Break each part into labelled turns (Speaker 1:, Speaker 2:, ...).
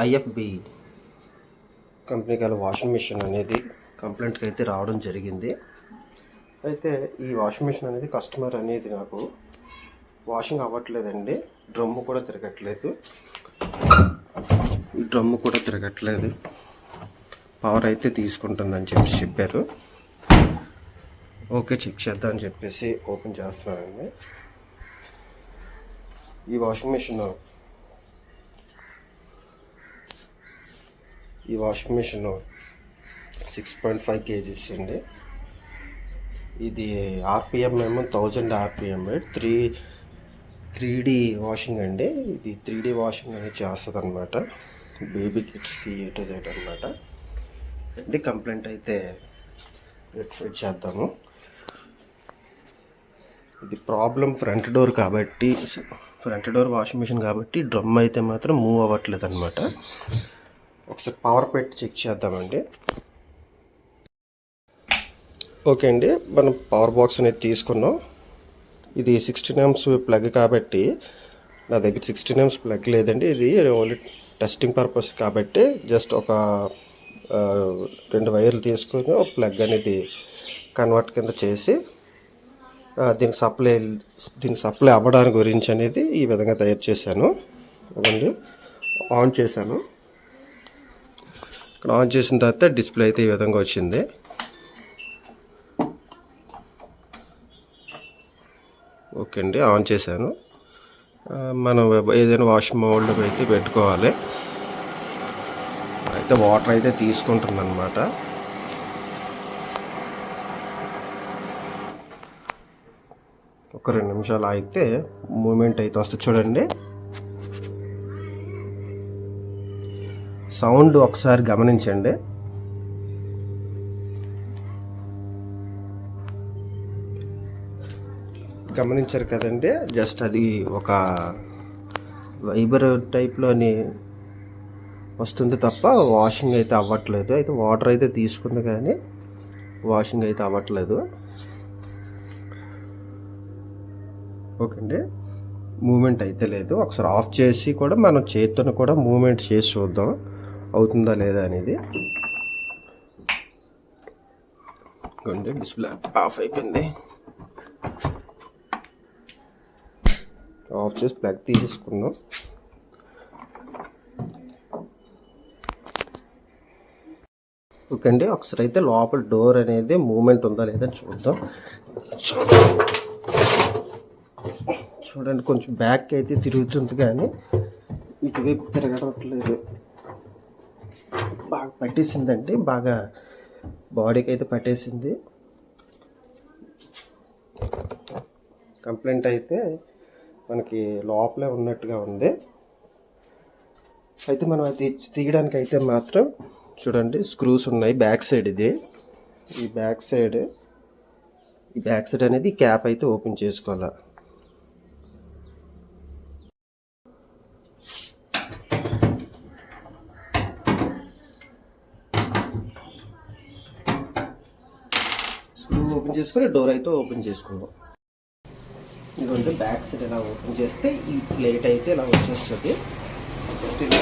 Speaker 1: IFB company గల washing machine అనేది కంప్లైంట్కి అయితే రావడం జరిగింది. అయితే ఈ వాషింగ్ మిషన్ అనేది కస్టమర్ అనేది నాకు వాషింగ్ అవ్వట్లేదండి, డ్రమ్ము కూడా తిరగట్లేదు, ఈ డ్రమ్ము కూడా తిరగట్లేదు, పవర్ అయితే తీసుకుంటుందని చెప్పారు. ఓకే, చెక్ చేద్దాం అని చెప్పేసి ఓపెన్ చేస్తున్నానండి. ఈ వాషింగ్ మిషన్ 6.5 kgs అండి. ఇది ఆర్పిఎం ఏమో 1000 ఆర్పిఎం, 3D వాషింగ్ అండి. ఇది 3D వాషింగ్ అనేది చేస్తుంది అనమాట, బేబీ కిడ్స్కి ఎటు జెడ్ అనమాట అండి. కంప్లైంట్ అయితే రెక్టిఫై చేద్దాము. ఇది ప్రాబ్లం ఫ్రంట్ డోర్ కాబట్టి, ఫ్రంట్ డోర్ వాషింగ్ మిషన్ కాబట్టి డ్రమ్ అయితే మాత్రం మూవ్ అవ్వట్లేదు అనమాట. ఒకసారి పవర్ పెట్టి చెక్ చేద్దామండి. ఓకే అండి, మనం పవర్ బాక్స్ అనేది తీసుకున్నాం. ఇది 16 amps ప్లగ్ కాబట్టి నా దగ్గర 16 amps ప్లగ్ లేదండి. ఇది ఓన్లీ టెస్టింగ్ పర్పస్ కాబట్టి జస్ట్ ఒక 2 వైర్లు తీసుకొని ఒక ప్లగ్ అనేది కన్వర్ట్ కింద చేసి దీనికి సప్లై అవ్వడానికి గురించి అనేది ఈ విధంగా తయారు చేశాను. అదండి, ఆన్ చేశాను. ఇక్కడ ఆన్ చేసిన తర్వాత డిస్ప్లే అయితే ఈ విధంగా వచ్చింది. ఓకే అండి, ఆన్ చేశాను. మనం ఏదైనా వాష్ మోల్డ్ అయితే పెట్టుకోవాలి. అయితే వాటర్ అయితే తీసుకుంటుంది అనమాట. ఒక 2 నిమిషాలు అయితే మూమెంట్ అయితే వస్తుంది చూడండి. సౌండ్ ఒకసారి గమనించండి. గమనించారు కదండి, జస్ట్ అది ఒక వైబర్ టైప్లోని వస్తుంది తప్ప వాషింగ్ అయితే అవ్వట్లేదు. అయితే వాటర్ అయితే తీసుకుంది కానీ వాషింగ్ అయితే అవ్వట్లేదు. ఓకే అండి, మూమెంట్ అయితే లేదు. ఒకసారి ఆఫ్ చేసి కూడా మనం చేతితో కూడా మూమెంట్ చేసి చూద్దాం అవుతుందా లేదా అనేది. డిస్ప్లే ఆఫ్ అయిపోయింది. ఆఫ్ చేసి ప్లగ్ తీసుకున్నాం. ఓకే అండి, ఒకసారి అయితే లోపల డోర్ అనేది మూమెంట్ ఉందా లేదా చూద్దాం. చూడండి, కొంచెం బ్యాక్ అయితే తిరుగుతుంది కానీ ఇటువైపు తిరగట్లేదు. బాగా పట్టేసిందండి, బాగా బాడీకి అయితే పట్టేసింది. కంప్లైంట్ అయితే మనకి లోపలే ఉన్నట్టుగా ఉంది. అయితే మనం అది తీయడానికి అయితే మాత్రం చూడండి, స్క్రూస్ ఉన్నాయి బ్యాక్ సైడ్. ఈ బ్యాక్ సైడ్ అనేది క్యాప్ అయితే ఓపెన్ చేసుకోవాలి. స్క్రూ ఓపెన్ చేసుకొని డోర్ అయితే ఓపెన్ చేసుకుందాం. ఇదిగోండి, బ్యాక్ సైడ్ ఇలా ఓపెన్ చేస్తే ఈ ప్లేట్ అయితే ఇలా వచ్చేస్తుంది. జస్ట్ ఇది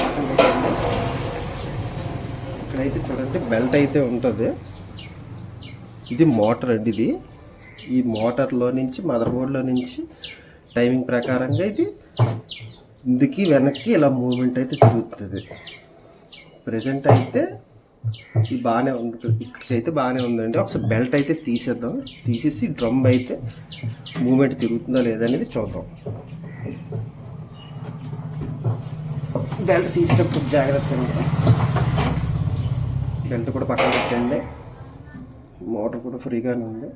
Speaker 1: ఇక్కడైతే చూడండి బెల్ట్ అయితే ఉంటుంది. ఇది మోటార్ అండి. ఈ మోటార్లో నుంచి మదర్ బోర్డ్లో నుంచి టైమింగ్ ప్రకారంగా ఇది ముందుకి వెనక్కి ఇలా మూవ్మెంట్ అయితే తిరుగుతుంది. ప్రజెంట్ అయితే ఇది బాగానే ఉంది, ఇక్కడికైతే బాగానే ఉందండి. ఒకసారి బెల్ట్ అయితే తీసేద్దాం. తీసేసి డ్రమ్ అయితే మూమెంట్ తిరుగుతుందా లేదా అనేది చూద్దాం. బెల్ట్ తీసేటప్పుడు జాగ్రత్తగా బెల్ట్ కూడా పక్కన పెట్టండి. మోటార్ కూడా ఫ్రీగానే ఉంది.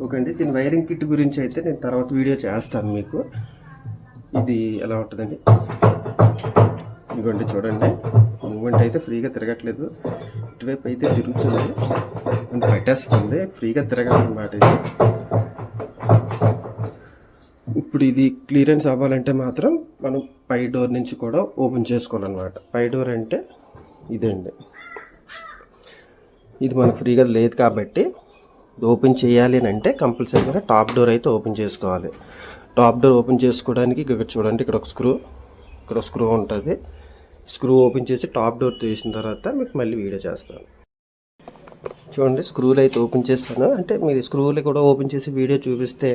Speaker 1: ఓకే అండి, దీని వైరింగ్ కిట్ గురించి అయితే నేను తర్వాత వీడియో చేస్తాను మీకు. ఇది ఎలా ఉంటుందండి, ఇదిగోండి చూడండి, మూమెంట్ అయితే ఫ్రీగా తిరగట్లేదు. ఇటువైపు అయితే తిరుగుతుంది, పెట్టేస్తుంది, ఫ్రీగా తిరగాలన్నమాట ఇది. ఇప్పుడు ఇది క్లియరెన్స్ అవ్వాలంటే మాత్రం మనం పై డోర్ నుంచి కూడా ఓపెన్ చేసుకోవాలన్నమాట. పై డోర్ అంటే ఇదండి, ఇది మనకు ఫ్రీగా లేదు కాబట్టి ఓపెన్ చేయాలి అని అంటే కంపల్సరీగా టాప్ డోర్ అయితే ఓపెన్ చేసుకోవాలి. టాప్ డోర్ ఓపెన్ చేసుకోవడానికి ఇక్కడ చూడండి, ఇక్కడ ఒక స్క్రూ ఉంటుంది. స్క్రూ ఓపెన్ చేసి టాప్ డోర్ తీసిన తర్వాత మీకు మళ్ళీ వీడియో చేస్తాను. చూడండి, స్క్రూలు అయితే ఓపెన్ చేస్తాను. అంటే మీరు స్క్రూలు కూడా ఓపెన్ చేసి వీడియో చూపిస్తే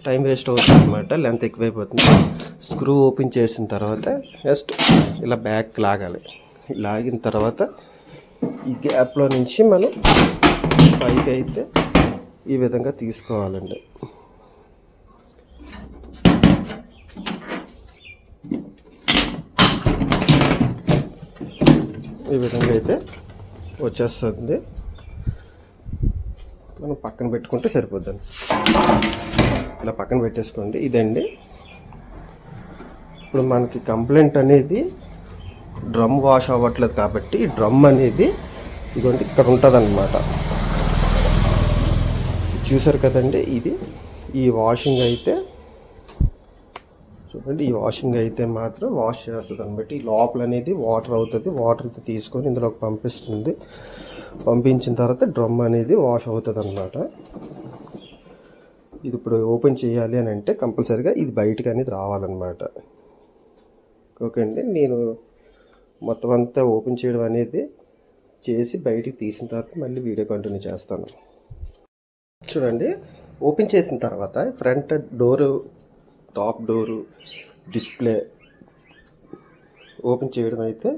Speaker 1: టైం వేస్ట్ అవుతుంది అనమాట, లెంత్ ఎక్కువైపోతుంది. స్క్రూ ఓపెన్ చేసిన తర్వాత జస్ట్ ఇలా బ్యాక్ లాగాలి. లాగిన తర్వాత ఈ గ్యాప్లో నుంచి మనం పైకి అయితే ఈ విధంగా తీసుకోవాలండి. ఈ విధంగా అయితే వచ్చేస్తుంది. మనం పక్కన పెట్టుకుంటే సరిపోద్దండి. ఇలా పక్కన పెట్టేసుకోండి. ఇదండి ఇప్పుడు మనకి కంప్లైంట్ అనేది డ్రమ్ వాష్ అవ్వట్లేదు కాబట్టి డ్రమ్ అనేది ఇదిగోండి ఇక్కడ ఉంటుంది అన్నమాట. చూసారు కదండి, ఇది ఈ వాషింగ్ అయితే చూడండి, ఈ వాషింగ్ అయితే మాత్రం వాష్ చేస్తుంది అనమాట. ఈ లోపల అనేది వాటర్ అవుతుంది. వాటర్ తీసుకొని ఇందులోకి పంపిస్తుంది. పంపించిన తర్వాత డ్రమ్ అనేది వాష్ అవుతుంది అన్నమాట. ఇది ఇప్పుడు ఓపెన్ చేయాలి అని అంటే కంపల్సరీగా ఇది బయటకు అనేది రావాలన్నమాట. ఓకే అండి, నేను మొత్తం అంతా ఓపెన్ చేయడం అనేది చేసి బయటికి తీసిన తర్వాత మళ్ళీ వీడియో కంటిన్యూ చేస్తాను. చూడండి, ఓపెన్ చేసిన తర్వాత front door, top door, display open చేయడం అయితే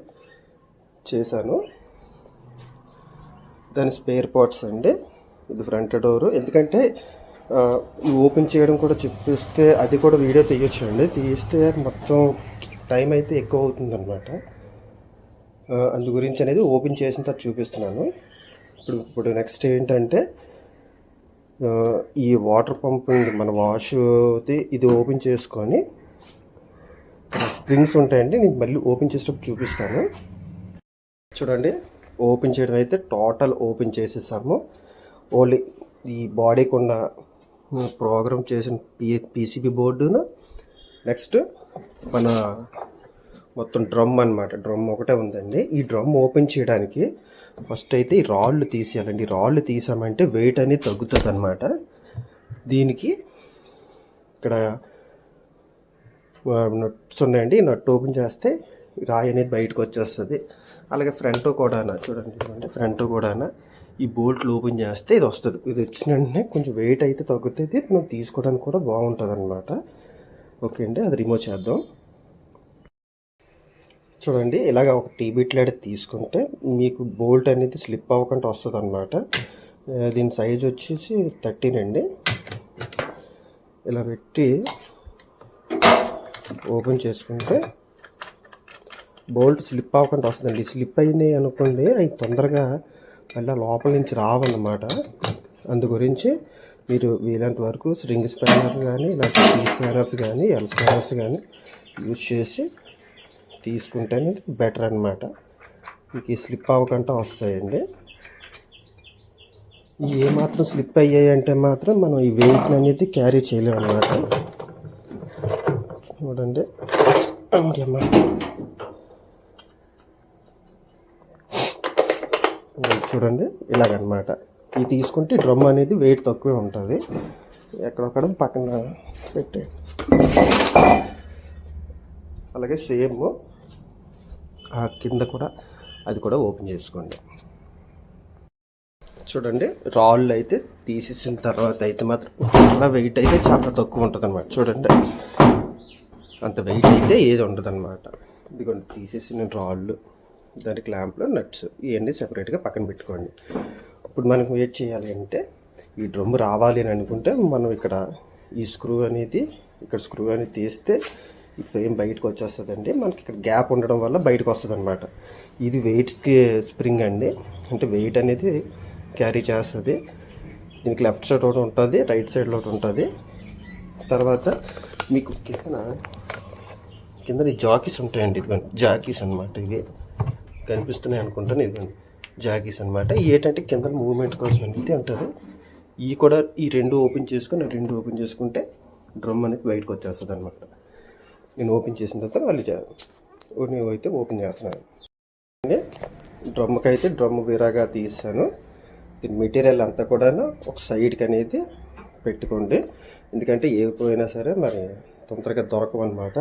Speaker 1: చేశాను. దాని స్పేర్ పార్ట్స్ అండి. ఇది ఫ్రంట్ డోరు. ఎందుకంటే ఈ ఓపెన్ చేయడం కూడా చూపిస్తే అది కూడా వీడియో తీయొచ్చు అండి. తీస్తే మొత్తం టైం అయితే ఎక్కువ అవుతుంది అనమాట. అందు గురించి అనేది ఓపెన్ చేసిన తర్వాత చూపిస్తున్నాను. ఇప్పుడు నెక్స్ట్ ఏంటంటే ఈ వాటర్ పంప్ మన వాష్ది ఇది ఓపెన్ చేసుకొని స్ప్రింగ్స్ ఉంటాయండి. నేను మళ్ళీ ఓపెన్ చేసేటప్పుడు చూపిస్తాను. చూడండి, ఓపెన్ చేయడం అయితే టోటల్ ఓపెన్ చేసేసాము. ఓన్లీ ఈ బాడీకి ఉన్న ప్రోగ్రామ్ చేసిన పీసీబీ బోర్డును, నెక్స్ట్ మన మొత్తం డ్రమ్ అనమాట. డ్రమ్ ఒకటే ఉందండి. ఈ డ్రమ్ ఓపెన్ చేయడానికి ఫస్ట్ అయితే ఈ రాళ్ళు తీసేయాలండి. ఈ రాళ్ళు తీసామంటే వెయిట్ అనేది తగ్గుతుంది అనమాట. దీనికి ఇక్కడ నట్స్ ఉన్నాయండి. ఈ నట్ ఓపెన్ చేస్తే రాయి అనేది బయటకు వచ్చేస్తుంది. అలాగే ఫ్రంట్ కూడా చూడండి, ఫ్రంట్ కూడా ఈ బోల్ట్లు ఓపెన్ చేస్తే ఇది వస్తుంది. ఇది వచ్చిన వెంటనే కొంచెం వెయిట్ అయితే తగ్గుతుంది. మనం తీసుకోవడానికి కూడా బాగుంటుంది అనమాట. ఓకే అండి, అది రిమూవ్ చేద్దాం. చూడండి, ఇలాగ ఒక టీ బిట్ లైడ్ తీసుకుంటే మీకు బోల్ట్ అనేది స్లిప్ అవ్వకుండా వస్తుంది అనమాట. దీని సైజ్ వచ్చేసి 13 అండి. ఇలా పెట్టి ఓపెన్ చేసుకుంటే బోల్ట్ స్లిప్ అవ్వకుండా వస్తుందండి. స్లిప్ అయినాయి అనుకోండి, అవి తొందరగా మళ్ళీ లోపల నుంచి రావన్నమాట. అందు గురించి మీరు వీలైనంత వరకు స్ట్రింగ్ స్పానర్ కానీ ఇలాంటి టీ స్పానర్స్ కానీ ఎల్ స్పానర్స్ కానీ యూజ్ చేసి తీసుకుంటేనే బెటర్ అనమాట. మీకు స్లిప్ అవ్వకుండా వస్తాయండి. ఏమాత్రం స్లిప్ అయ్యాయి అంటే మాత్రం మనం ఈ వెయిట్ అనేది క్యారీ చేయలేము అనమాట. చూడండి, చూడండి ఇలాగనమాట. ఇది తీసుకుంటే డ్రమ్ అనేది వెయిట్ తక్కువే ఉంటుంది. ఎక్కడొక్కడ పక్కన పెట్టే అలాగే సేమ్ ఆ కింద కూడా అది కూడా ఓపెన్ చేసుకోండి. చూడండి, రాళ్ళు అయితే తీసేసిన తర్వాత అయితే మాత్రం చాలా వెయిట్ అయితే చాలా తక్కువ ఉంటుంది అనమాట. చూడండి, అంత వెయిట్ అయితే ఏది ఉండదు అనమాట. ఇదిగోండి తీసేసిన రాళ్ళు, దాని క్లాంప్లో నట్స్ ఇవన్నీ సెపరేట్గా పక్కన పెట్టుకోండి. ఇప్పుడు మనకు వెయిట్ చేయాలి అంటే ఈ డ్రమ్ రావాలి అని అనుకుంటే మనం ఇక్కడ ఈ స్క్రూ అనేది తీస్తే ఈ ఫ్రేమ్ బయటకు వచ్చేస్తుందండి. మనకి ఇక్కడ గ్యాప్ ఉండడం వల్ల బయటకు వస్తుంది అనమాట. ఇది వెయిట్స్కి స్ప్రింగ్ అండి, అంటే వెయిట్ అనేది క్యారీ చేస్తుంది. దీనికి లెఫ్ట్ సైడ్ ఒకటి ఉంటుంది, రైట్ సైడ్లో ఒకటి ఉంటుంది. తర్వాత మీకు కింద జాకీస్ ఉంటాయండి. ఇదిగోండి జాకీస్ అనమాట. ఇవి కనిపిస్తున్నాయి అనుకుంటాను. ఇదిగోండి జాకీస్ అనమాట. ఏంటంటే కింద మూవ్మెంట్ కోసం అనేది ఉంటుంది. ఈ కూడా ఈ రెండు ఓపెన్ చేసుకుంటే డ్రమ్ అనేది బయటకు వచ్చేస్తుంది అనమాట. నేను ఓపెన్ చేసిన తర్వాత నేను అయితే ఓపెన్ చేస్తున్నాను. డ్రమ్కి అయితే డ్రమ్ వేరేగా తీసాను. దీని మెటీరియల్ అంతా కూడా ఒక సైడ్కి అనేది పెట్టుకోండి. ఎందుకంటే ఏ పోయినా సరే మరి తొందరగా దొరకవన్నమాట.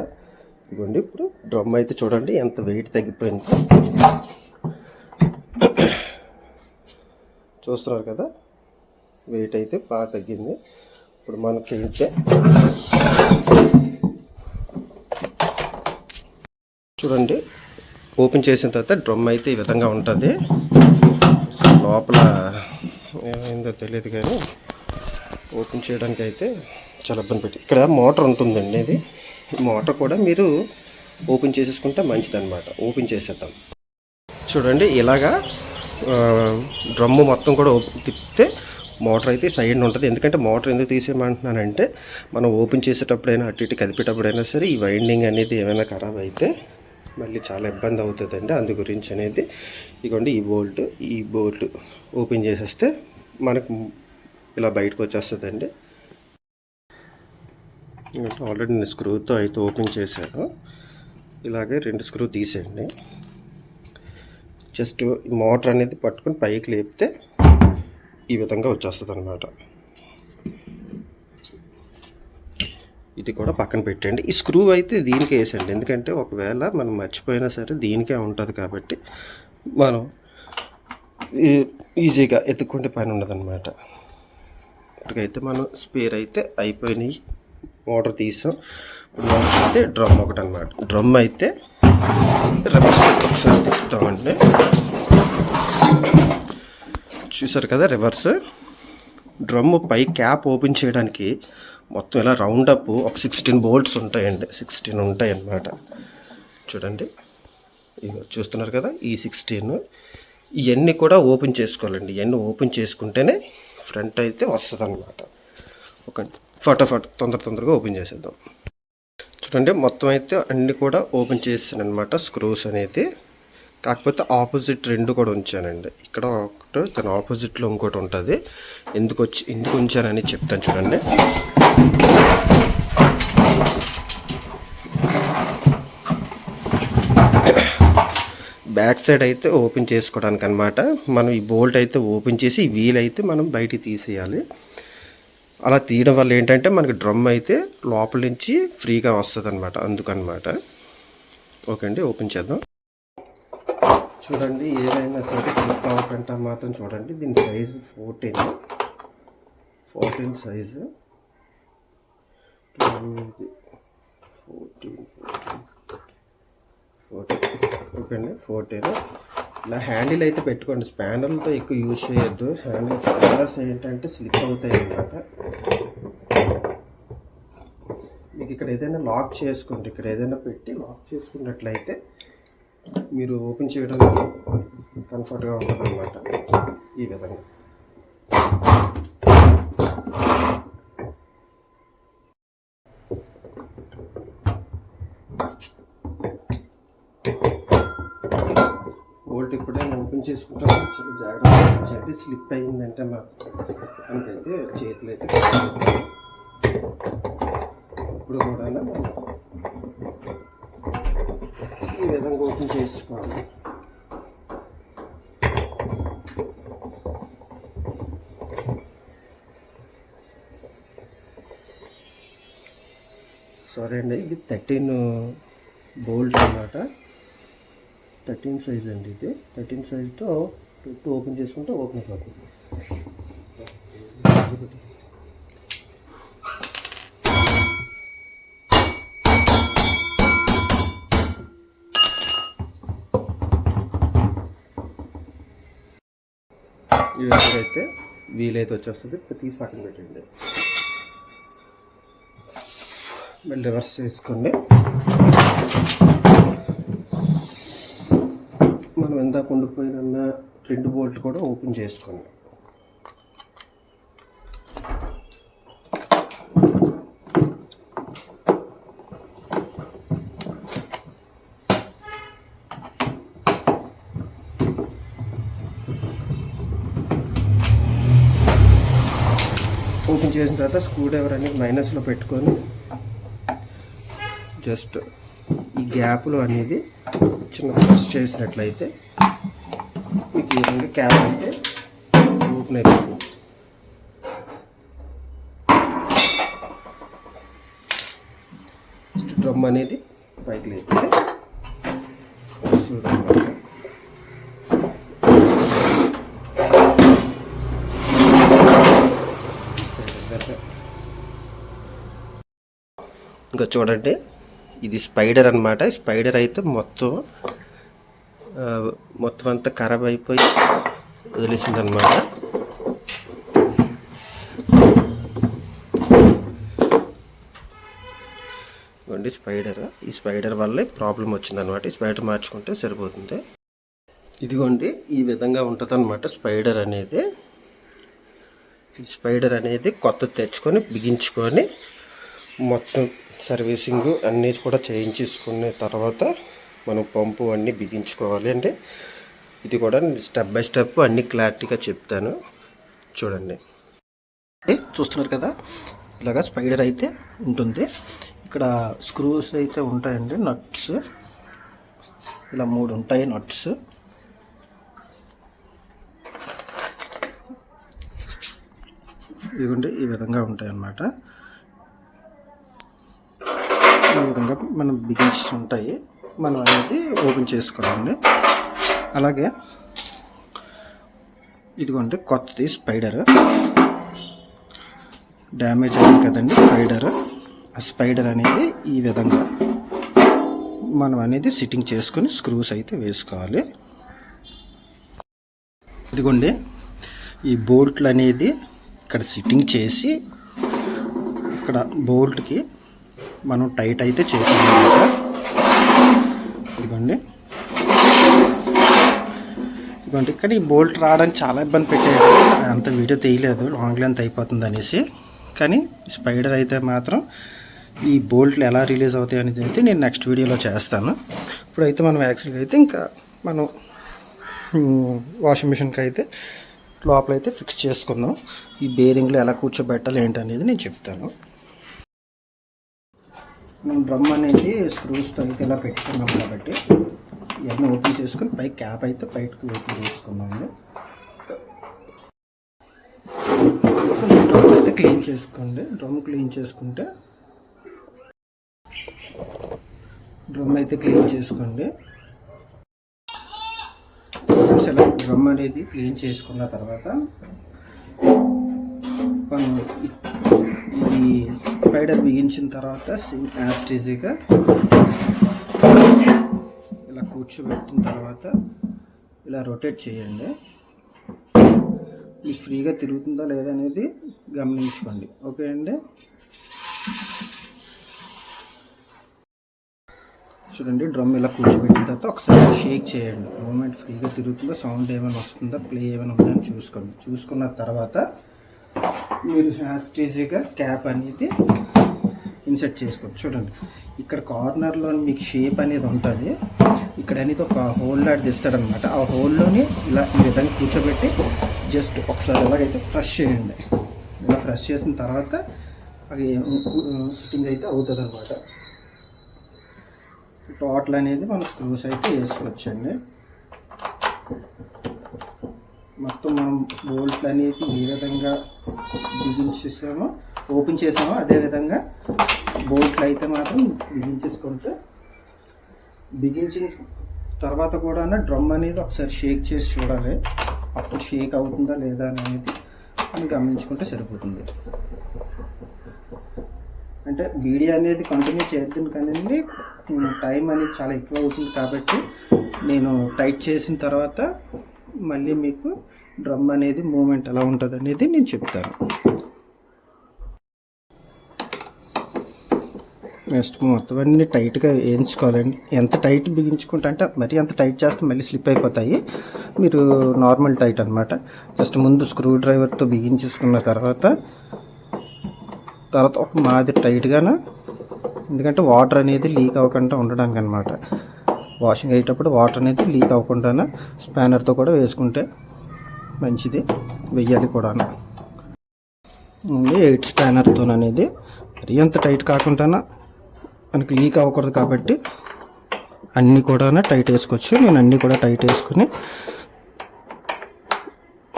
Speaker 1: ఇదిగోండి ఇప్పుడు డ్రమ్ అయితే చూడండి ఎంత వెయిట్ తగ్గిపోయింది, చూస్తున్నారు కదా, వెయిట్ అయితే బాగా తగ్గింది. ఇప్పుడు మనకి అయితే చూడండి ఓపెన్ చేసిన తర్వాత డ్రమ్ అయితే ఈ విధంగా ఉంటుంది. లోపల ఏమైందో తెలియదు కానీ ఓపెన్ చేయడానికి అయితే చాలా ఇబ్బంది పెట్టి, ఇక్కడ మోటార్ ఉంటుందండి. ఇది మోటార్ కూడా మీరు ఓపెన్ చేసేసుకుంటే మంచిదన్నమాట. ఓపెన్ చేసేద్దాం. చూడండి ఇలాగా డ్రమ్ము మొత్తం కూడా తిప్పితే మోటార్ అయితే సైడ్ ఉంటుంది. ఎందుకంటే మోటార్ ఎందుకు తీసేయమంటున్నానంటే మనం ఓపెన్ చేసేటప్పుడైనా అటు ఇటు కదిపేటప్పుడైనా సరే ఈ వైండింగ్ అనేది ఏమైనా ఖరాబ్ అయితే మళ్ళీ చాలా ఇబ్బంది అవుతుందండి. అందు గురించి అనేది ఇదిగోండి ఈ బోల్ట్ ఓపెన్ చేసేస్తే మనకు ఇలా బయటకు వచ్చేస్తుందండి. ఆల్రెడీ నేను స్క్రూతో అయితే ఓపెన్ చేశాను. ఇలాగే 2 స్క్రూ తీసేయండి. జస్ట్ మోటార్ అనేది పట్టుకొని పైకి లేపితే ఈ విధంగా వచ్చేస్తుంది అన్నమాట. ఇది కూడా పక్కన పెట్టండి. ఈ స్క్రూ అయితే దీనికే వేసండి, ఎందుకంటే ఒకవేళ మనం మర్చిపోయినా సరే దీనికే ఉంటుంది కాబట్టి మనం ఈజీగా ఎత్తుక్కుంటే పని ఉండదన్నమాట. ఇప్పటికైతే మనం స్పేర్ అయితే అయిపోయినాయి. మోటార్ తీసాం. మోటార్ అయితే డ్రమ్ ఒకటి అనమాట. డ్రమ్ అయితే రివర్స్ ఒకసారి తిప్పుతామండి. చూసారు కదా రివర్స్. డ్రమ్ పై క్యాప్ ఓపెన్ చేయడానికి మొత్తం ఇలా రౌండ్ అప్ ఒక 16 బోల్ట్స్ ఉంటాయండి. 16 ఉంటాయి అన్నమాట. చూడండి ఇవి చూస్తున్నారు కదా, ఈ 16 ఇవన్నీ కూడా ఓపెన్ చేసుకోవాలండి. ఇవన్నీ ఓపెన్ చేసుకుంటేనే ఫ్రంట్ అయితే వస్తుంది అన్నమాట. ఒక ఫటాఫట్ తొందరగా ఓపెన్ చేసేద్దాం. చూడండి మొత్తం అయితే అన్నీ కూడా ఓపెన్ చేసాను అనమాట. స్క్రూస్ అనేది కాకపోతే ఆపోజిట్ 2 కూడా ఉంచానండి. ఇక్కడ ఒకటి దాని ఆపోజిట్లో ఇంకోటి ఉంటుంది. ఎందుకు ఉంచానని చెప్తాను చూడండి. బ్యాక్ సైడ్ అయితే ఓపెన్ చేసుకోవడానికి అనమాట. మనం ఈ బోల్ట్ అయితే ఓపెన్ చేసి ఈ వీల్ అయితే మనం బయటికి తీసేయాలి. అలా తీయడం వల్ల ఏంటంటే మనకి డ్రమ్ అయితే లోపల నుంచి ఫ్రీగా వస్తుంది అనమాట. అందుకనమాట. ఓకే అండి, ఓపెన్ చేద్దాం. చూడండి ఏదైనా సరే స్లిప్ అవ్వకుండా మాత్రం చూడండి. దీని సైజు 14 సైజు. 14 ఓకే అండి, 14. ఇలా హ్యాండిల్ అయితే పెట్టుకోండి. స్పానర్లతో ఎక్కువ యూజ్ చేయొద్దు. స్పానర్స్ ఏంటంటే స్లిప్ అవుతాయి అన్నమాట. మీకు ఇక్కడ ఏదైనా లాక్ చేసుకోండి. ఇక్కడ ఏదైనా పెట్టి లాక్ చేసుకున్నట్లయితే మీరు ఓపెన్ చేయడానికి కంఫర్ట్గా ఉంటుంది అన్నమాట. ఈ విధంగా బోల్ట్ ఎప్పుడైనా ఓపెన్ చేసుకుంటాం చాలా జాగ్రత్తగా. స్లిప్ అయ్యిందంటే మాత్రం మనకైతే చేతులు అయితే ఇప్పుడు కూడా ఈ విధంగా ఓపెన్ చేసుకోవాలి. సారీ అండి, ఇది 13 బోల్ట్ అన్నమాట. 13 సైజ్ అండి. ఇది 13 సైజ్తో ఓపెన్ చేసుకుంటే ఓపెన్ అయిపోతుంది. ఈ విధంగా అయితే వీలైతే వచ్చేస్తుంది. తీసి పక్కన పెట్టండి. మళ్ళీ రివర్స్ చేసుకోండి. మనం ఇందాక ఉండిపోయిన 2 బోల్ట్లు కూడా ఓపెన్ చేసుకోండి. ఓపెన్ చేసిన తర్వాత స్క్రూ డ్రైవర్ అనేది మైనస్లో పెట్టుకొని జస్ట్ ఈ గ్యాప్లో అనేది చిన్న ప్రెస్ చేసినట్లయితే మీకు ఈ విధంగా క్యాప్ అయితే ఓపెన్ అయిపోతుంది. డ్రమ్ అనేది పైకి లేకపోతే వస్తుంది అన్నమాట. ఇంకా చూడండి, ఇది స్పైడర్ అనమాట. స్పైడర్ అయితే మొత్తం అంతా ఖరాబ్ అయిపోయి వదిలేసింది అనమాట. ఇవ్వండి స్పైడర్. ఈ స్పైడర్ వల్లే ప్రాబ్లం వచ్చిందనమాట. ఈ స్పైడర్ మార్చుకుంటే సరిపోతుంది. ఇదిగోండి ఈ విధంగా ఉంటుంది అనమాట స్పైడర్ అనేది. ఈ స్పైడర్ అనేది కొత్త తెచ్చుకొని బిగించుకొని మొత్తం సర్వీసింగ్ అన్నీ కూడా చేయించుకున్న తర్వాత మనం పంపు అన్నీ బిగించుకోవాలి అండి. ఇది కూడా స్టెప్ బై స్టెప్ అన్ని క్లారిటీగా చెప్తాను చూడండి. చూస్తున్నారు కదా, ఇలాగా స్పైడర్ అయితే ఉంటుంది. ఇక్కడ స్క్రూస్ అయితే ఉంటాయండి, నట్స్ ఇలా 3 ఉంటాయి నట్స్. ఇదిగోండి ఈ విధంగా ఉంటాయి అన్నమాట. ఈ విధంగా మనం బిగించి ఉంటాయి, మనం అనేది ఓపెన్ చేసుకోవాలండి. అలాగే ఇదిగోండి కొత్తది స్పైడర్, డ్యామేజ్ అయింది కదండి స్పైడర్. ఆ స్పైడర్ అనేది ఈ విధంగా మనం అనేది సిట్టింగ్ చేసుకొని స్క్రూస్ అయితే వేసుకోవాలి. ఇదిగోండి ఈ బోల్ట్లు అనేది ఇక్కడ సిట్టింగ్ చేసి ఇక్కడ బోల్ట్కి మనం టైట్ అయితే చేసామన్నమాట. ఇదిగోండి కానీ ఈ బోల్ట్ రావడానికి చాలా ఇబ్బంది పెట్టారు. అంత వీడియో తీయలేదు, లాంగ్ లెంత్ అయిపోతుంది అనేసి. కానీ స్పైడర్ అయితే మాత్రం ఈ బోల్ట్లు ఎలా రిలీజ్ అవుతాయి అనేది అయితే నేను నెక్స్ట్ వీడియోలో చేస్తాను. ఇప్పుడైతే మనం యాక్చువల్గా అయితే ఇంకా మనం వాషింగ్ మిషన్కి అయితే లోపలైతే ఫిక్స్ చేసుకుందాం. ఈ బేరింగ్లో ఎలా కూర్చోబెట్టాలి ఏంటి అనేది నేను చెప్తాను. మనం డ్రమ్ అనేది స్క్రూస్తో అయితే ఇలా పెట్టుకున్నాం కాబట్టి ఇవన్నీ ఓపెన్ చేసుకుని పై క్యాప్ అయితే బయటకు ఓపెన్ చేసుకున్నాము. డ్రమ్ అయితే క్లీన్ చేసుకోండి. డ్రమ్ క్లీన్ చేసుకుంటే ఇలా డ్రమ్ అనేది క్లీన్ చేసుకున్న తర్వాత మనం ఇది స్పైడర్ బిగించిన తర్వాత యాస్టీజీగా ఇలా కూర్చోబెట్టిన తర్వాత ఇలా రొటేట్ చేయండి. మీకు ఫ్రీగా తిరుగుతుందా లేదా అనేది గమనించుకోండి. ఓకే అండి. చూడండి డ్రమ్ ఇలా కూర్చోబెట్టిన తర్వాత ఒకసారి షేక్ చేయండి. మూమెంట్ ఫ్రీగా తిరుగుతుందో, సౌండ్ ఏమైనా వస్తుందా, ప్లే ఏమైనా ఉందా అని చూసుకోండి. చూసుకున్న తర్వాత మీరు హ్యాస్టీజీగా క్యాప్ అనేది ఇన్సర్ట్ చేసుకోండి. చూడండి ఇక్కడ కార్నర్లో మీకు షేప్ అనేది ఉంటుంది. ఇక్కడ అనేది ఒక హోల్ లాంటి తీస్తాడనమాట. ఆ హోల్లోని ఇలా ఈ విధంగా కూర్చోబెట్టి జస్ట్ ఒకసారి ఎలాగైతే ఫ్రెష్ చేయండి. ఇలా ఫ్రెష్ చేసిన తర్వాత అది సిట్టింగ్ అయితే అవుతుంది అనమాట. టోటల్ అనేది మనం స్క్రూస్ అయితే వేసుకోవచ్చండి. మొత్తం మనం బోల్ట్లు అనేది ఏ విధంగా బిగించేసామో ఓపెన్ చేసామో అదేవిధంగా బోల్ట్లు అయితే మాత్రం బిగించేసుకుంటే, బిగించిన తర్వాత కూడా డ్రమ్ అనేది ఒకసారి షేక్ చేసి చూడాలి. అప్పుడు షేక్ అవుతుందా లేదా అనేది అని గమనించుకుంటే సరిపోతుంది. అంటే వీడియో అనేది కంటిన్యూ చేద్దాం కానీ టైం అనేది చాలా ఎక్కువ అవుతుంది కాబట్టి నేను టైట్ చేసిన తర్వాత మళ్ళీ మీకు డ్రమ్ అనేది మూమెంట్ ఎలా ఉంటుంది అనేది నేను చెప్తాను. నెక్స్ట్ మొత్తం అన్నీ టైట్గా వేయించుకోవాలండి. ఎంత టైట్ బిగించుకుంటా అంటే మరీ అంత టైట్ చేస్తే మళ్ళీ స్లిప్ అయిపోతాయి. మీరు నార్మల్ టైట్ అనమాట. జస్ట్ ముందు స్క్రూ డ్రైవర్తో బిగించేసుకున్న తర్వాత ఒక మాదిరి టైట్గానే, ఎందుకంటే వాటర్ అనేది లీక్ అవ్వకుండా ఉండడానికి అనమాట. వాషింగ్ అయ్యేటప్పుడు వాటర్ అనేది లీక్ అవ్వకుండా స్పానర్తో కూడా వేసుకుంటే మంచిది. వెయ్యాలి కూడా 8 స్పానర్తో అనేది మరీ అంత టైట్ కాకుండా మనకి లీక్ అవ్వకూడదు కాబట్టి అన్నీ కూడా టైట్ వేసుకోవచ్చు. నేను అన్నీ కూడా టైట్ వేసుకుని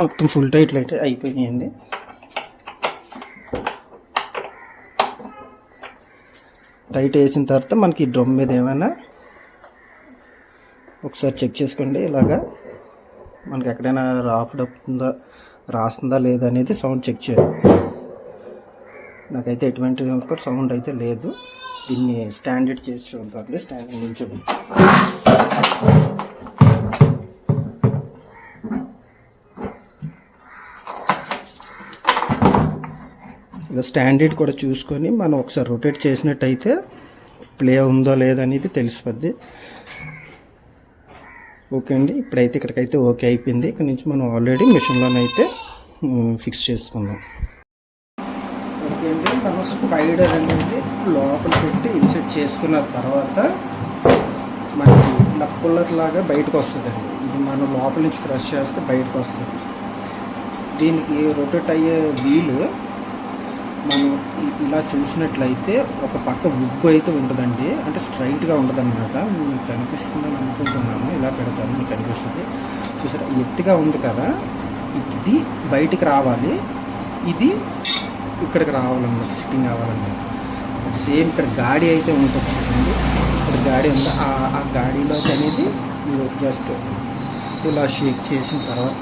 Speaker 1: మొత్తం ఫుల్ టైట్లు అయితే అయిపోయినాయండి. టైట్ వేసిన తర్వాత మనకి డ్రమ్ మీద ఏమైనా
Speaker 2: ఒకసారి చెక్ చేసుకోండి. ఇలాగా మనకి ఎక్కడైనా రాఫ్డ్ అవుతుందా, రాస్తుందా లేదా అనేది సౌండ్ చెక్ చేయాలి. నాకైతే ఎటువంటి సౌండ్ అయితే లేదు. దీన్ని స్టాండర్డ్ చేసి చూద్దాం. స్టాండర్డ్ నుంచి ఇలా స్టాండర్డ్ కూడా చూసుకొని మనం ఒకసారి రొటేట్ చేసినట్టయితే ప్లే ఉందో లేదో అనేది తెలిసిపోద్ది. ఓకే అండి, ఇప్పుడైతే ఇక్కడికైతే ఓకే అయిపోయింది. ఇక్కడ నుంచి మనం ఆల్రెడీ మిషన్లోనైతే ఫిక్స్ చేసుకుందాం. ఓకే అండి, మనం స్పైడర్ అనేది లోపల పెట్టి ఇన్సెట్ చేసుకున్న తర్వాత మనకి ఇలా పుల్లర్ లాగా బయటకు వస్తుందండి. ఇది మనం లోపల నుంచి ఫ్రెష్ చేస్తే బయటకు వస్తుంది. దీనికి రొటేట్ అయ్యే వీలు మనం ఇలా చూసినట్లయితే ఒక పక్క ఉబ్బు అయితే ఉంటుందండి, అంటే స్ట్రైట్గా ఉండదన్నమాట. మీకు కనిపిస్తుందని అనుకుంటున్నాను. ఇలా పెడతాను, మీకు కనిపిస్తుంది. చూసారా, ఎత్తుగా ఉంది కదా, ఇది బయటికి రావాలి, ఇది ఇక్కడికి రావాలన్నమాట, సిట్టింగ్ అవ్వాలన్నమాట. సేమ్ ఇక్కడ గాడి అయితే ఉంటుంది చూడండి, ఇక్కడ గాడి ఉంది. ఆ గాడిలోకి అనేది జస్ట్ ఇలా షేక్ చేసిన తర్వాత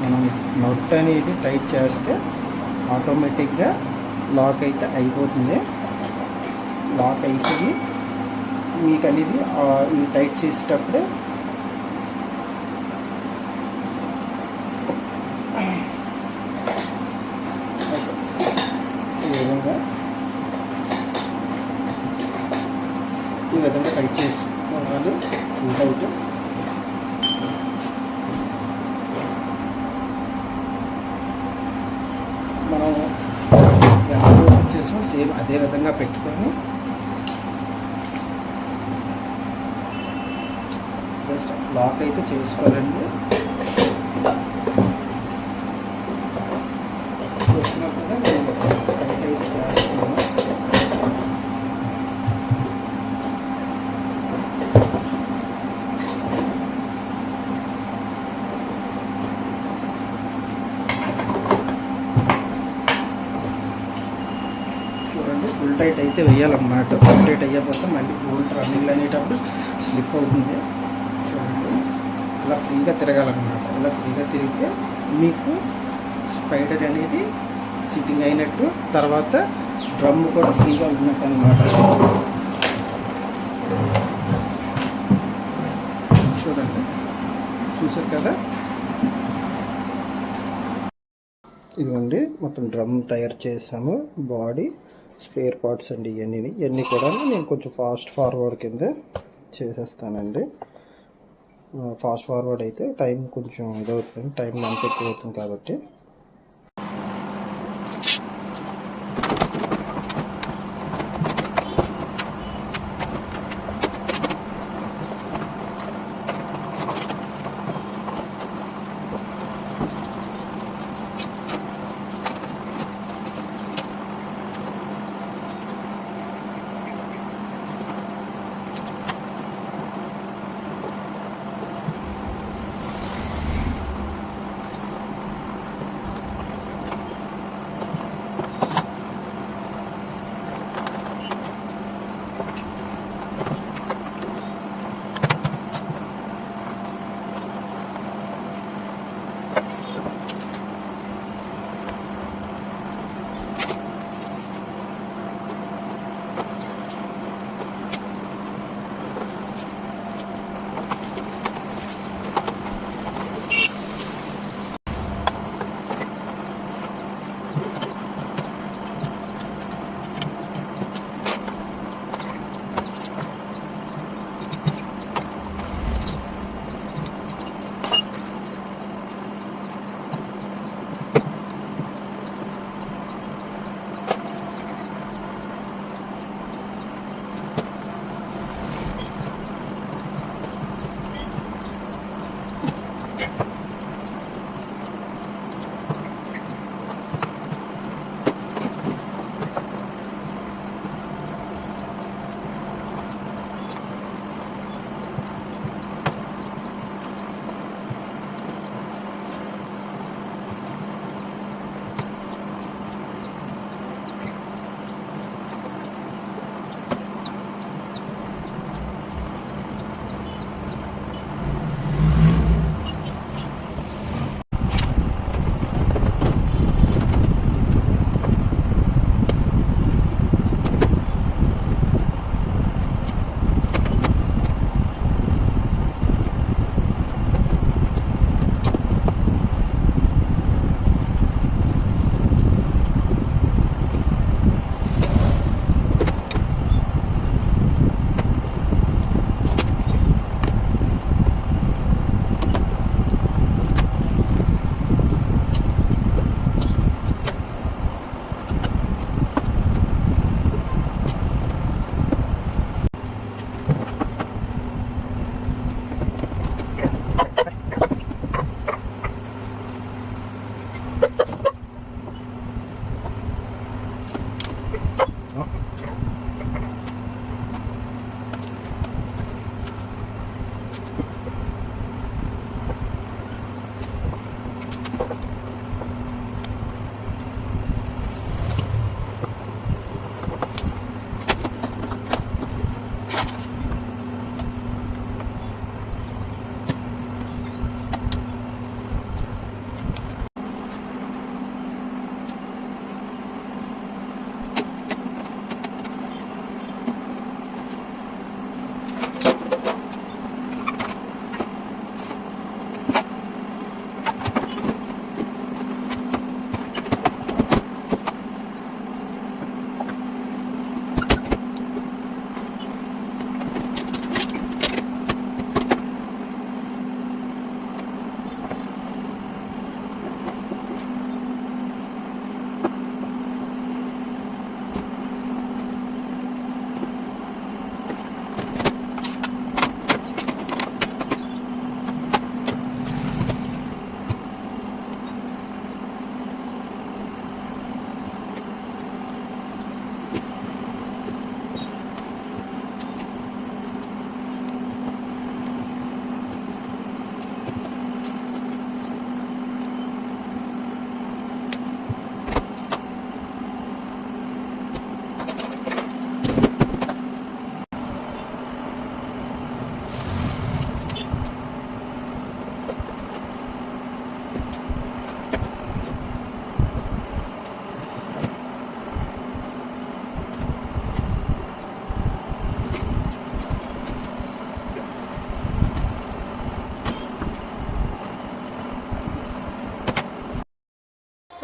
Speaker 2: మనం నట్ అనేది టైట్ చేస్తే ఆటోమేటిక్గా లాక్ అయితే అయిపోతుంది. లాక్ అయిపోయి మీకు అనేది ఈ టైట్ చేసేటప్పుడే ఈ విధంగా టైట్ చేసుకోవాలి. Full tight. మనం చేసాం సేమ్ అదే విధంగా పెట్టుకొని జస్ట్ లాక్ అయితే చేసుకోవాలండి. చేసినప్పుడు నేను టైట్ అయితే చేస్తున్నాను. ఫుల్ టైట్ అయితే వేయాలన్నమాట. ఫుల్ టైట్ అయ్యకపోతే మళ్ళీ బోల్ట్ రన్నింగ్ అనేటప్పుడు స్లిప్ అవుతుంది. చూడండి, ఇలా ఫ్రీగా తిరగాలన్నమాట. ఇలా ఫ్రీగా తిరిగితే మీకు స్పైడర్ అనేది సిట్టింగ్ అయినట్టు, తర్వాత డ్రమ్ కూడా ఫ్రీగా ఉన్నట్టు అన్నమాట. చూడండి, చూసారు కదా. ఇదిగోండి, మొత్తం డ్రమ్ తయారు చేసాము. బాడీ, స్పేర్ పార్ట్స్ అండి, ఇవన్నీ కూడా నేను కొంచెం ఫాస్ట్ ఫార్వర్డ్ కింద చేసేస్తానండి. ఫాస్ట్ ఫార్వర్డ్ అయితే టైం కొంచెం ఇదవుతుంది, టైం అంత ఎక్కువ అవుతుంది కాబట్టి.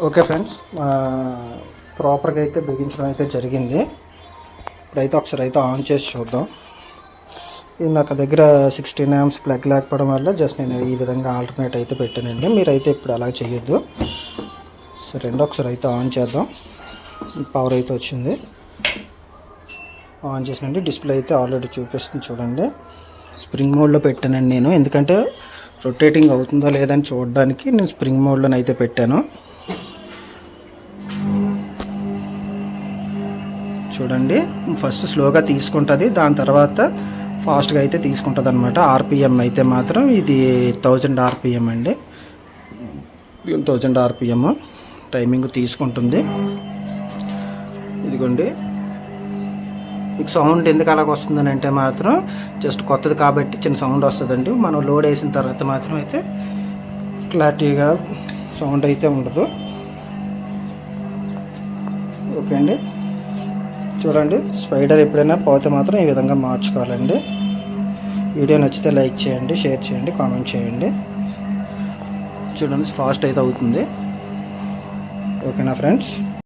Speaker 2: ఓకే ఫ్రెండ్స్, ప్రాపర్గా అయితే బిగించడం అయితే జరిగింది. ఇప్పుడైతే ఒకసారి అయితే ఆన్ చేసి చూద్దాం. ఇది నాకు దగ్గర 16 amps ప్లగ్ లేకపోవడం వల్ల జస్ట్ నేను ఈ విధంగా ఆల్టర్నేట్ అయితే పెట్టానండి. మీరైతే ఇప్పుడు అలా చేయొద్దు. సరే అండి, ఒకసారి అయితే ఆన్ చేద్దాం. పవర్ అయితే వచ్చింది. ఆన్ చేసినండి. డిస్ప్లే అయితే ఆల్రెడీ చూపిస్తుంది చూడండి. స్ప్రింగ్ మోడ్లో పెట్టానండి నేను, ఎందుకంటే రొటేటింగ్ అవుతుందో లేదని చూడడానికి నేను స్ప్రింగ్ మోడ్లో అయితే పెట్టాను. చూడండి, ఫస్ట్ స్లోగా తీసుకుంటుంది, దాని తర్వాత ఫాస్ట్గా అయితే తీసుకుంటుంది అనమాట. ఆర్పిఎం అయితే మాత్రం ఇది 1000 ఆర్పిఎం అండి. 1000 ఆర్పిఎం టైమింగ్ తీసుకుంటుంది. ఇదిగోండి, మీకు సౌండ్ ఎందుకు అలాగ వస్తుందని అంటే మాత్రం జస్ట్ కొత్తది కాబట్టి చిన్న సౌండ్ వస్తుందండి. మనం లోడ్ వేసిన తర్వాత మాత్రం అయితే క్లారిటీగా సౌండ్ అయితే ఉండదు. ఓకే అండి, చూడండి, స్పైడర్ ఎప్పుడైనా పోతే మాత్రం ఈ విధంగా మార్చుకోవాలండి. వీడియో నచ్చితే లైక్ చేయండి, షేర్ చేయండి, కామెంట్ చేయండి. చూడండి, ఫాస్ట్ అయితే అవుతుంది. ఓకేనా ఫ్రెండ్స్?